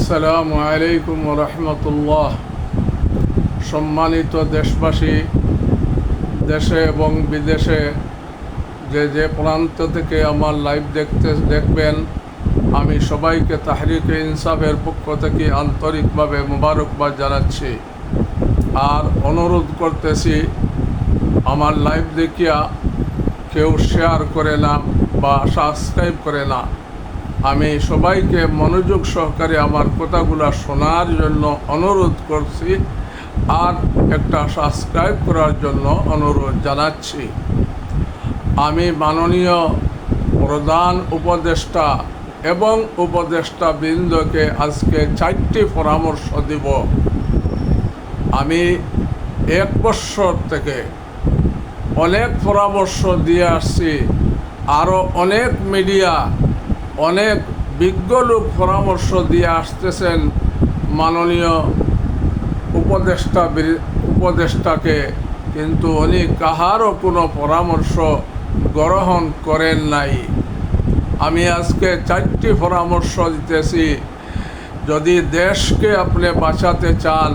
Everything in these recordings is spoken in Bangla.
আসসালামু আলাইকুম রহমতুল্লাহ। সম্মানিত দেশবাসী, দেশে এবং বিদেশে যে প্রান্ত থেকে আমার লাইভ দেখবেন, আমি সবাইকে তাহরিকে ইনসাফের পক্ষ থেকে আন্তরিকভাবে মোবারকবাদ জানাচ্ছি। আর অনুরোধ করতেছি, আমার লাইভ দেখিয়া কেউ শেয়ার করে না বা সাবস্ক্রাইব করে না। আমি সবাইকে মনোযোগ সহকারে আমার কথাগুলো শোনার জন্য অনুরোধ করছি আর একটা সাবস্ক্রাইব করার জন্য অনুরোধ জানাচ্ছি। আমি মাননীয় প্রধান উপদেষ্টা এবং উপদেষ্টা বৃন্দকে আজকে 4টি পরামর্শ দিব। আমি 1 বছর থেকে অনেক পরামর্শ দিয়ে আসছি, আরও অনেক মিডিয়া, অনেক বিজ্ঞ লোক পরামর্শ দিয়ে আসতেছেন মাননীয় উপদেষ্টাকে, কিন্তু উনি কাহারও কোনো পরামর্শ গ্রহণ করেন নাই। আমি আজকে 4টি পরামর্শ দিতেছি। যদি দেশকে আপনি বাঁচাতে চান,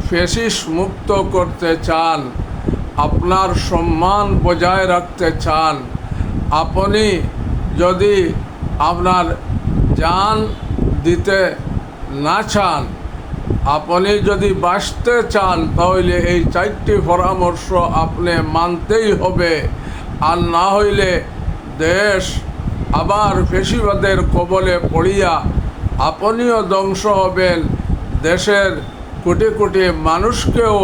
ফ্যাসিস্ট মুক্ত করতে চান, আপনার সম্মান বজায় রাখতে চান, আপনি যদি আপনার জান দিতে না চান, আপনি যদি বাঁচতে চান, তাহলে এই 4টি পরামর্শ আপনি মানতেই হবে। আর না হইলে দেশ আবার ফ্যাসিবাদের কবলে পড়িয়া আপনিও ধ্বংস হবেন, দেশের কোটি কোটি মানুষকেও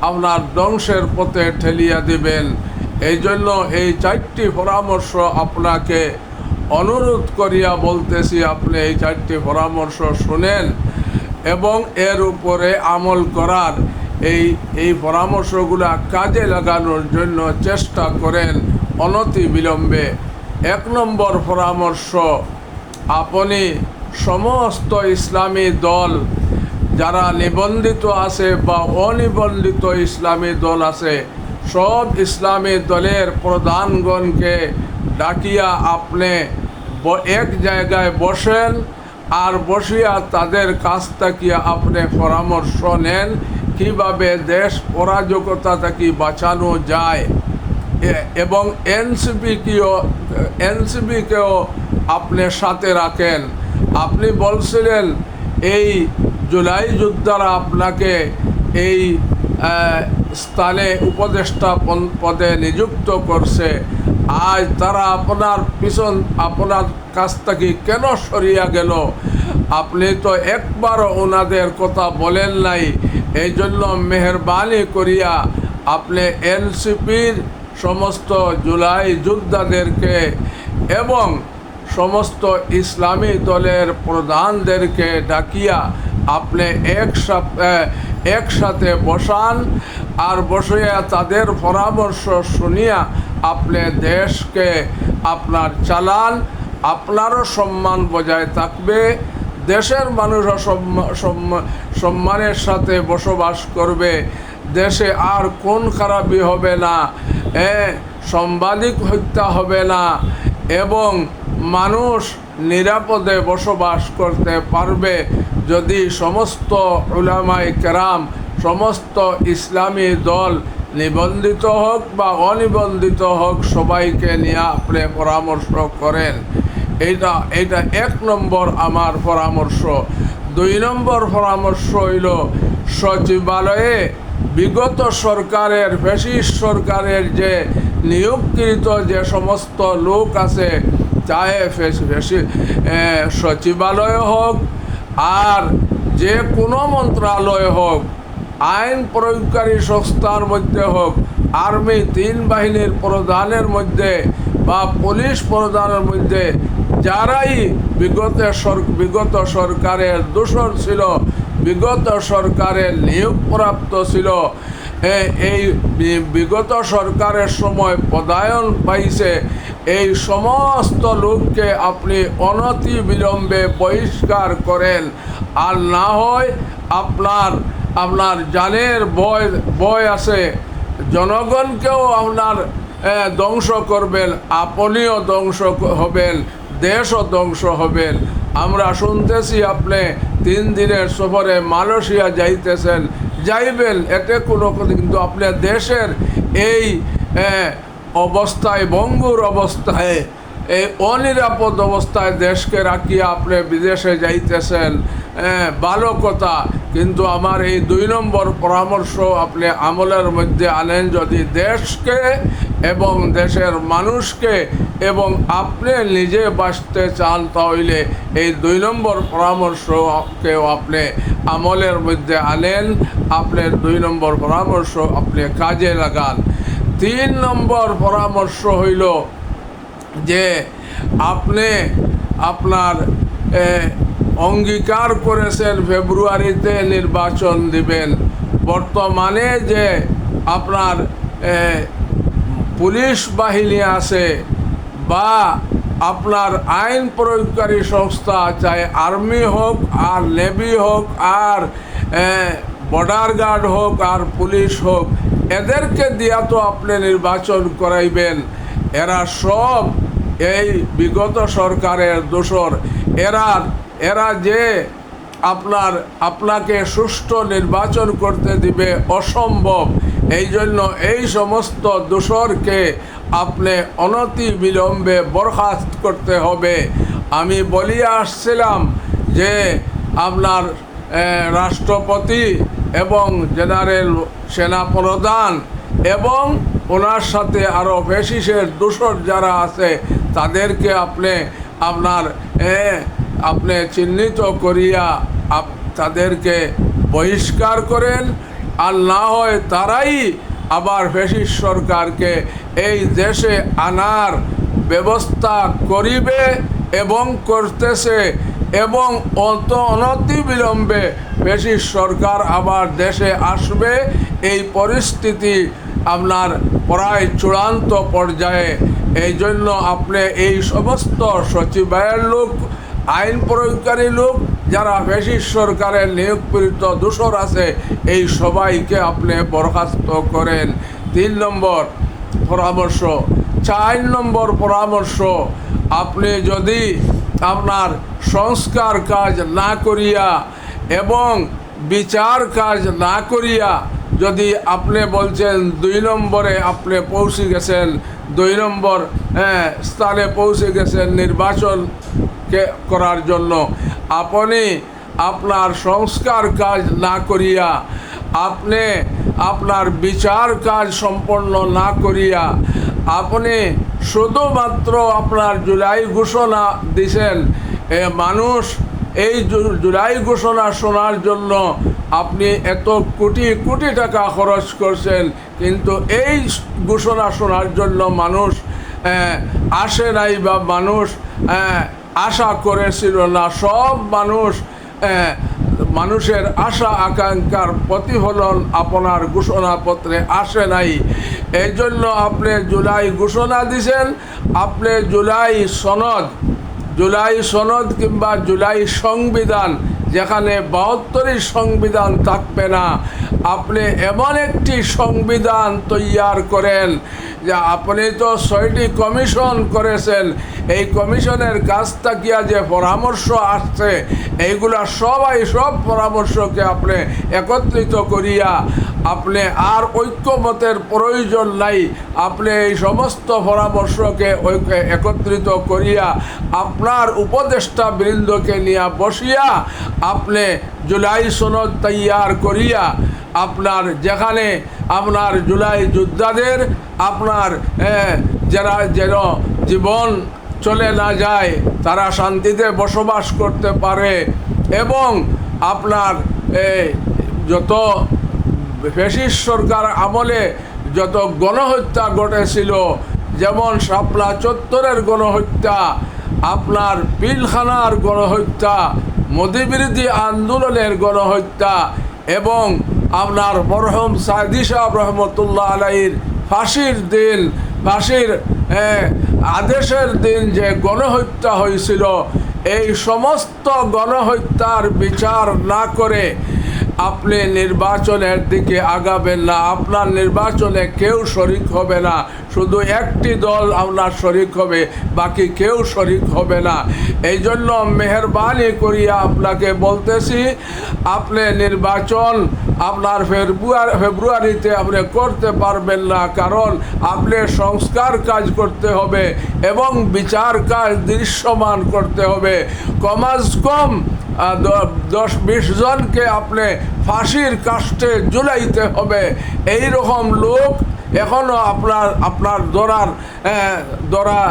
আপনার ধ্বংসের পথে ঠেলিয়া দিবেন। এই জন্য এই 4টি পরামর্শ আপনাকে অনুরোধ করিয়া বলতেছি, আপনি এই 4টি পরামর্শ শুনেন এবং এর উপরে আমল করার এই পরামর্শগুলো কাজে লাগানোর জন্য চেষ্টা করেন অনতি বিলম্বে। 1 নম্বর পরামর্শ, আপনি সমস্ত ইসলামী দল যারা নিবন্ধিত আছে বা অনিবন্ধিত ইসলামী দল আছে, সব ইসলামী দলের প্রধানগণকে ডাকিয়া আপনি এক জায়গায় বসেন আর বসিয়া তাদের কাছ থেকে আপনি পরামর্শ নেন কীভাবে দেশ অরাজকতা থেকে বাঁচানো যায়। এবং এনসিপিকেও আপনি সাথে রাখেন। আপনি বলছিলেন এই জুলাই যোদ্ধারা আপনাকে এই স্থানে উপদেষ্টা পদে নিযুক্ত করছে, আজ তারা আপনার কাছ থেকে কেন সরিয়া গেল? আপনি তো একবারও ওনাদের কথা বলেন নাই। এই জন্য মেহরবানি করিয়া আপনি এনসিপির সমস্ত জুলাই যোদ্ধাদেরকে এবং সমস্ত ইসলামী দলের প্রধানদেরকে ডাকিয়া আপনি একসাথে বসান আর বসিয়া তাদের পরামর্শ শুনিয়া আপনি দেশকে আপনার চালান। আপনারও সম্মান বজায় থাকবে, দেশের মানুষও সম্মানের সাথে বসবাস করবে, দেশে আর খুন খারাপি হবে না, সাংবাদিক হত্যা হবে না এবং মানুষ নিরাপদে বসবাস করতে পারবে যদি সমস্ত উলামায়ে কেরাম, সমস্ত ইসলামী দল নিবন্ধিত হোক বা অনিবন্ধিত হোক, সবাইকে নিয়ে আপনি পরামর্শ করেন। এইটা 1 নম্বর আমার পরামর্শ। 2 নম্বর পরামর্শ হইল, সচিবালয়ে বিগত সরকারের, ফ্যাসিস্ট সরকারের যে নিয়োগকৃত যে সমস্ত লোক আছে, চাহে সচিবালয় হোক আর যে কোনো মন্ত্রণালয় হোক, আইন প্রয়োগকারী সংস্থার মধ্যে হোক, আর্মি 3 বাহিনীর প্রধানের মধ্যে বা পুলিশ প্রধানের মধ্যে, যারাই বিগত সরকারের দোষর ছিল, বিগত সরকারের নিয়োগপ্রাপ্ত ছিল, এই বিগত সরকারের সময় পদায়ন পাইছে, এই সমস্ত লোককে আপনি অনতি বিলম্বে বহিষ্কার করেন। আর না হয় আপনার জানের ভয় আছে, জনগণকেও আপনার ধ্বংস করবেন, আপনিও ধ্বংস হবেন, দেশও ধ্বংস হবেন। আমরা শুনতেছি আপনি 3 দিনের সফরে মালয়েশিয়া যাইতেছেন, যাইবেন, এতে কোনো কিন্তু আপনার দেশের এই অবস্থায়, ভঙ্গুর অবস্থায়, এই অনিরাপদ অবস্থায় দেশকে রাখিয়া আপনি বিদেশে যাইতেছেন, ভালো কথা, কিন্তু আমার এই 2 নম্বর পরামর্শ আপনি আমলের মধ্যে আনেন। যদি দেশকে এবং দেশের মানুষকে এবং আপনি নিজে বাঁচতে চান, তাহলে এই 2 নম্বর পরামর্শকেও আপনি আমলের মধ্যে আনেন, আপনার 2 নম্বর পরামর্শ আপনি কাজে লাগান। 3 নম্বর পরামর্শ হইল যে আপনি আপনার অঙ্গীকার করেছেন ফেব্রুয়ারিতে নির্বাচন দিবেন। বর্তমানে যে আপনার পুলিশ বাহিনী আছে বা আপনার আইন প্রয়োগকারী সংস্থা, চাই আর্মি হোক আর নেভি হোক আর বর্ডার গার্ড হোক আর পুলিশ হোক, এদেরকে দিয়া তো আপনি নির্বাচন করাইবেন। এরা সব এই বিগত সরকারের দোসর। এরা যে আপনাকে সুষ্ঠু নির্বাচন করতে দিবে অসম্ভব। এই জন্য এই সমস্ত দোসরকে আপনি অনতি বিলম্বে বরখাস্ত করতে হবে। আমি বলিয়া আসছিলাম যে আপনার রাষ্ট্রপতি এবং জেনারেল সেনাপ্রধান এবং ওনার সাথে আরও ফ্যাসিস্টের দোসর যারা আছে তাদেরকে আপনি চিহ্নিত করিয়া তাদেরকে বহিষ্কার করেন। আর না হয় তারাই আবার ফ্যাসিস্ট সরকারকে এই দেশে আনার ব্যবস্থা করিবে এবং করতেছে, এবং অনতি বিলম্বে ফ্যাসিস্ট সরকার আবার দেশে আসবে। এই পরিস্থিতি আপনার প্রায় চূড়ান্ত পর্যায়ে। এই জন্য আপনি এই সমস্ত সচিবালয়ের লোক, আইন প্রয়োগকারী লোক, যারা ফ্যাসিস্ট সরকারের নিয়োগকৃত দোসর আছে, এই সবাইকে আপনি বরখাস্ত করেন। 3 নম্বর পরামর্শ। 4 নম্বর পরামর্শ, আপনি যদি আপনার সংস্কার কাজ না করিয়া এবং বিচার কাজ না করিয়া যদি আপনি বলছেন 2 নম্বরে আপনি পৌঁছে গেছেন, 2 নম্বর স্থানে পৌঁছে গেছেন নির্বাচন করার জন্য, আপনি আপনার সংস্কার কাজ না করিয়া, আপনি আপনার বিচার কাজ সম্পন্ন না করিয়া, আপনি শুধুমাত্র আপনার জুলাই ঘোষণা দিছেন। মানুষ এই জুলাই ঘোষণা শোনার জন্য আপনি এত কোটি কোটি টাকা খরচ করছেন, কিন্তু এই ঘোষণা শোনার জন্য মানুষ আসে নাই বা মানুষ আশা করেছিল না। সব মানুষের আশা আকাঙ্ক্ষার প্রতিফলন আপনার ঘোষণাপত্রে আসে নাই। এই জন্য আপনি জুলাই ঘোষণা দিছেন, আপনি জুলাই সনদ কিংবা জুলাই সংবিধান, যেখানে 72টি সংবিধান থাকবে না, আপনি এমন একটি সংবিধান তৈয়ার করেন যে আপনি তো 6টি কমিশন করেছেন, এই কমিশনের কাছ থেকে যে পরামর্শ আসছে এইগুলা সব পরামর্শকে আপনি একত্রিত করিয়া, আপনি আর ঐক্যমতের প্রয়োজন নাই, আপনি এই সমস্ত পরামর্শকে একত্রিত করিয়া আপনার উপদেষ্টা বৃন্দকে নিয়ে বসিয়া আপনি জুলাই সনদ তৈয়ার করিয়া, আপনার যেখানে আপনার জুলাই যোদ্ধাদের আপনার যারা যেন জীবন চলে না যায়, তারা শান্তিতে বসবাস করতে পারে, এবং আপনার যত ফ্যাসিস্ট সরকার আমলে যত গণহত্যা ঘটেছিল, যেমন শাপলা চত্বরের গণহত্যা, আপনার পিলখানার গণহত্যা, মোদিবিরোধী আন্দোলনের গণহত্যা, এবং আপনার মরহুম সাইদি সাহেব রহমতুল্লাহ আলাইহির ফাঁসির আদেশের দিন যে গণহত্যা হয়েছিল, এই সমস্ত গণহত্যার বিচার না করে আপনি নির্বাচনের দিকে আগাবেন না। আপনার নির্বাচনে কেউ শরিক হবে না, শুধু একটি দল আপনার শরিক হবে, বাকি কেউ শরিক হবে না। এই জন্য মেহরবানি করিয়া আপনাকে বলতেছি, আপনি নির্বাচন আপনার ফেব্রুয়ারিতে আপনি করতে পারবেন না, কারণ আপনি সংস্কার কাজ করতে হবে এবং বিচার কাজ দৃশ্যমান করতে হবে। কমাস কম 10-20 জনকে আপনি ফাঁসির কাস্টে ঝুলাইতে হবে। এই রকম লোক এখনও আপনার দরা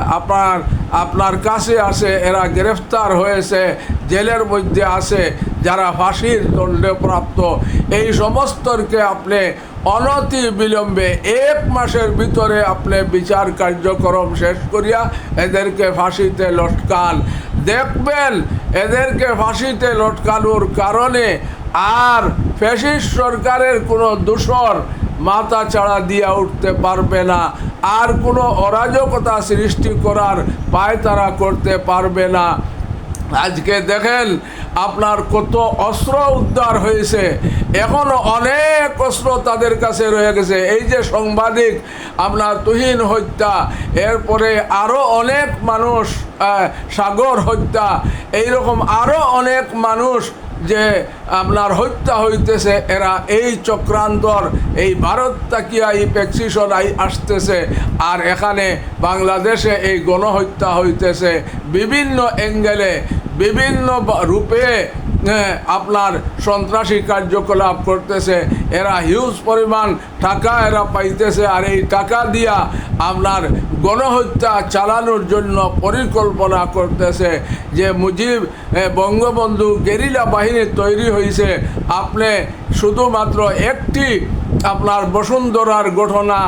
আপনার কাছে আছে, এরা গ্রেফতার হয়েছে, জেলের মধ্যে আছে, যারা ফাঁসির দণ্ডে প্রাপ্ত। এই সমস্তকে আপনি অনতি বিলম্বে 1 মাসের ভিতরে আপনি বিচার কার্যক্রম শেষ করিয়া এদেরকে ফাঁসিতে লটকান। দেখবেন এদেরকে ফাঁসিতে লটকানোর কারণে আর ফ্যাসিস্ট সরকারের কোনো দোসর মাথা চাড়া দিয়া উঠতে পারবে না, আর কোনো অরাজকতা সৃষ্টি করার পায়তারা করতে পারবে না। আজকে দেখেন আপনার কত অস্ত্র উদ্ধার হয়েছে, এখনও অনেক অস্ত্র তাদের কাছে রয়ে গেছে। এই যে সাংবাদিক আপনার তুহিন হত্যা, এরপরে আরও অনেক মানুষ, সাগর হত্যা, এইরকম আরও অনেক মানুষ যে আপনার হত্যা হইতেছে, এরা এই চক্রান্তর, এই ভারত তাকিয়া এই প্যাক্সিশন আসতেছে, আর এখানে বাংলাদেশে এই গণহত্যা হইতেছে বিভিন্ন অ্যাঙ্গেলে, বিভিন্ন রূপে আপনার সন্ত্রাসী কার্যকলাপ করতেছে। এরা হিউজ পরিমাণ টাকা এরা পাইতেছে, আর এই টাকা দিয়া আপনার গণহত্যা চালানোর জন্য পরিকল্পনা করতেছে। যে মুজিব বঙ্গবন্ধু গেরিলা বাহিনী তৈরি হয়েছে, আপনি শুধুমাত্র একটি আপনার বসুন্ধরার ঘটনা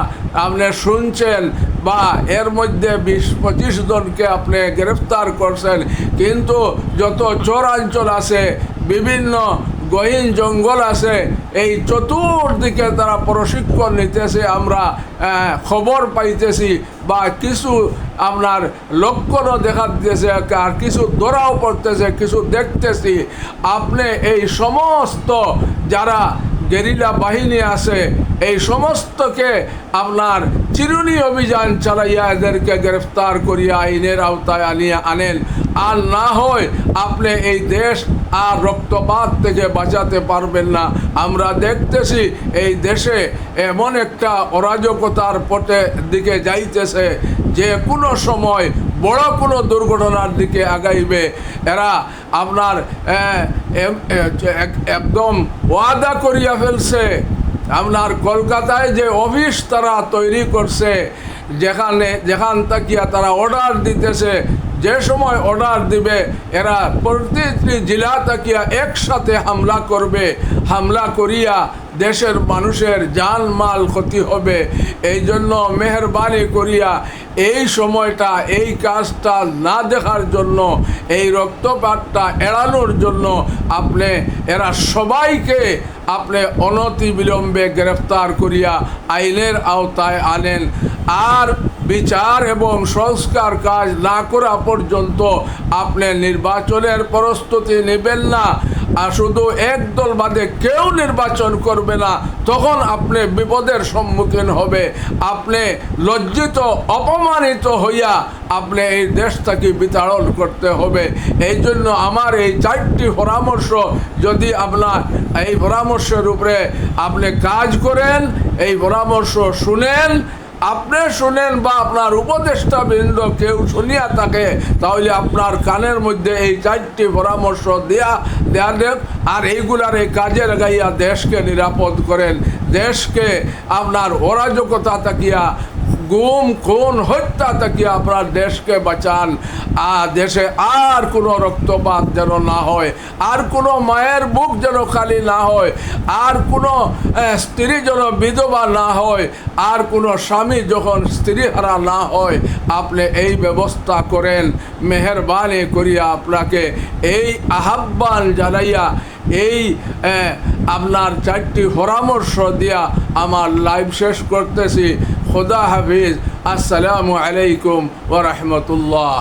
আপনি শুনছেন, বা এর মধ্যে 20-25 জনকে আপনি গ্রেফতার করছেন, কিন্তু যত চরাঞ্চল আছে, বিভিন্ন গহীন জঙ্গল আছে, এই চতুর্দিকে তারা প্রশিক্ষণ নিতেছে, আমরা খবর পাইতেছি, বা কিছু আপনার লক্ষণও দেখা দিতেছে, আর কিছু ধরাও পড়তেছে, কিছু দেখতেছি। আপনি এই সমস্ত যারা গেরিলা বাহিনী আছে, এই সমস্তকে আপনার চিরুনি অভিযান চালাইয়া এদেরকে গ্রেফতার করিয়া আইনের আওতায় আনেন, আর না হয় আপনি এই দেশ আর রক্তপাত থেকে বাঁচাতে পারবেন না। আমরা দেখতেছি এই দেশে এমন একটা অরাজকতার পথে দিকে যাইতেছে, যে কোনো সময় বড় কোনো দুর্ঘটনার দিকে আগাইবে। এরা আপনার একদম ওয়াদা করিয়া ফেলছে। আপনার কলকাতায় যে অফিস তারা তৈরি করছে, যেখান তাকিয়া তারা অর্ডার দিতেছে, যে সময় অর্ডার দিবে এরা প্রতিটি জেলা তাকিয়া একসাথে হামলা করবে, হামলা করিয়া দেশের মানুষের জানমাল ক্ষতি হবে। এই জন্য মেহরবানি করিয়া এই সময়টা, এই কাজটা না দেখার জন্য, এই রক্তপাতটা এড়ানোর জন্য আপনি এরা সবাইকে আপনি অনতি বিলম্বে গ্রেফতার করিয়া আইনের আওতায় আনেন। আর বিচার এবং সংস্কার কাজ না করা পর্যন্ত আপনি নির্বাচনের প্রস্তুতি নেবেন না, আর শুধু একদল বাদে কেউ নির্বাচন করবে না, তখন আপনি বিপদের সম্মুখীন হবে। আপনি লজ্জিত, অপমানিত হইয়া আপনি এই দেশটাকে বিতাড়ন করতে হবে। এই জন্য আমার এই 4টি পরামর্শ, যদি আপনার এই পরামর্শের উপরে আপনি কাজ করেন, এই পরামর্শ শুনেন, আপনি শুনেন বা আপনার উপদেষ্টা বৃন্দ কেউ শুনিয়া থাকে, তাহলে আপনার কানের মধ্যে এই 4টি পরামর্শ দেয়া দেন, আর এইগুলার এই কাজে লাগাইয়া দেশকে নিরাপদ করেন। দেশকে আপনার অরাজকতা তাকিয়া, গুম খুন হত্যা থেকে আপনার দেশকে বাঁচান। আর দেশে আর কোনো রক্তপাত যেন না হয়, আর কোনো মায়ের বুক যেন খালি না হয়, আর কোনো স্ত্রী যেন বিধবা না হয়, আর কোনো স্বামী যখন স্ত্রী হারা না হয়, আপনি এই ব্যবস্থা করেন। মেহরবানি করিয়া আপনাকে এই আহ্বান জানাইয়া এই আপনার 4টি পরামর্শ দিয়া আমার লাইভ শেষ করতেছি। খুদা হাফিজ। আসসালামু আলাইকুম ওয়া রাহমাতুল্লাহ।